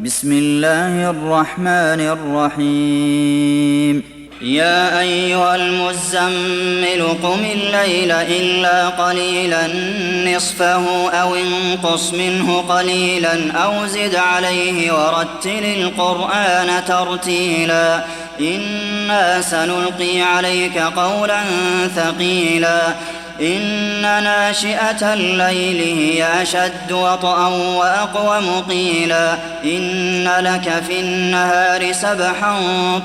بسم الله الرحمن الرحيم يا أيها المزمل قم الليل إلا قليلا نصفه أو انقص منه قليلا أو زد عليه ورتل القرآن ترتيلا إنا سنلقي عليك قولا ثقيلا إن ناشئة الليل هي أشد وطئا وأقوم قيلا إن لك في النهار سبحا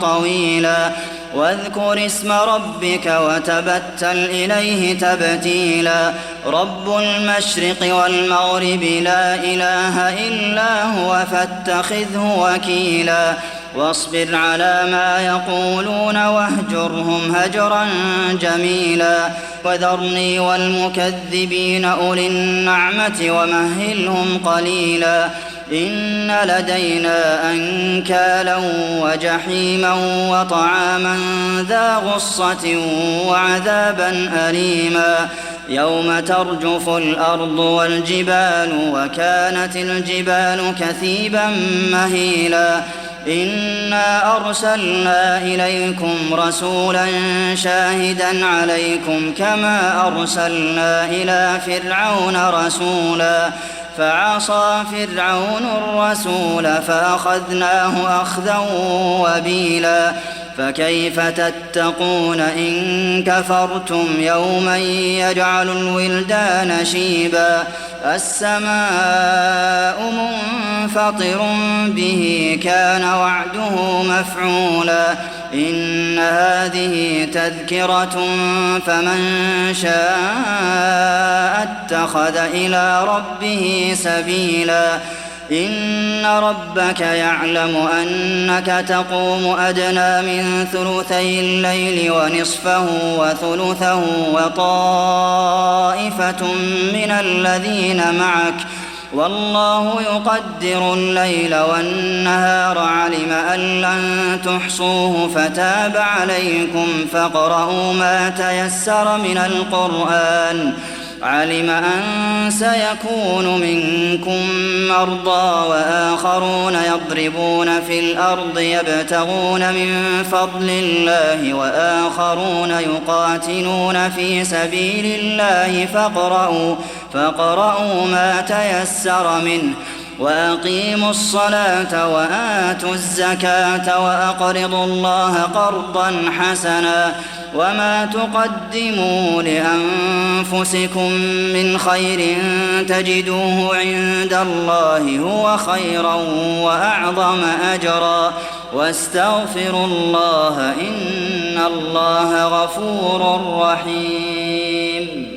طويلا واذكر اسم ربك وتبتل إليه تبتيلا رب المشرق والمغرب لا إله إلا هو فاتخذه وكيلا واصبر على ما يقولون واهجرهم هجرا جميلا وذرني والمكذبين أولي النعمة ومهلهم قليلا إن لدينا أنكالا وجحيما وطعاما ذا غصة وعذابا أليما يوم ترجف الأرض والجبال وكانت الجبال كثيبا مهيلا إنا أرسلنا إليكم رسولا شاهدا عليكم كما أرسلنا إلى فرعون رسولا فعصى فرعون الرسول فأخذناه أخذا وبيلا فكيف تتقون إن كفرتم يوما يجعل الولدان شيبا السماء منفطر به كان وعده مفعولا إن هذه تذكرة فمن شاء اتخذ إلى ربه سبيلا إن ربك يعلم أنك تقوم أدنى من ثلثي الليل ونصفه وثلثه وطائفة من الذين معك والله يقدر الليل والنهار علم أن لن تحصوه فتاب عليكم فاقرؤوا ما تيسر من القرآن علم أن سيكون منكم مرضى وآخرون يضربون في الأرض يبتغون من فضل الله وآخرون يقاتلون في سبيل الله فاقرؤوا ما تيسر منه وأقيموا الصلاة وآتوا الزكاة وأقرضوا الله قرضا حسنا وما تقدموا لأنفسكم من خير تجدوه عند الله هو خيرا وأعظم أجرا واستغفروا الله إن الله غفور رحيم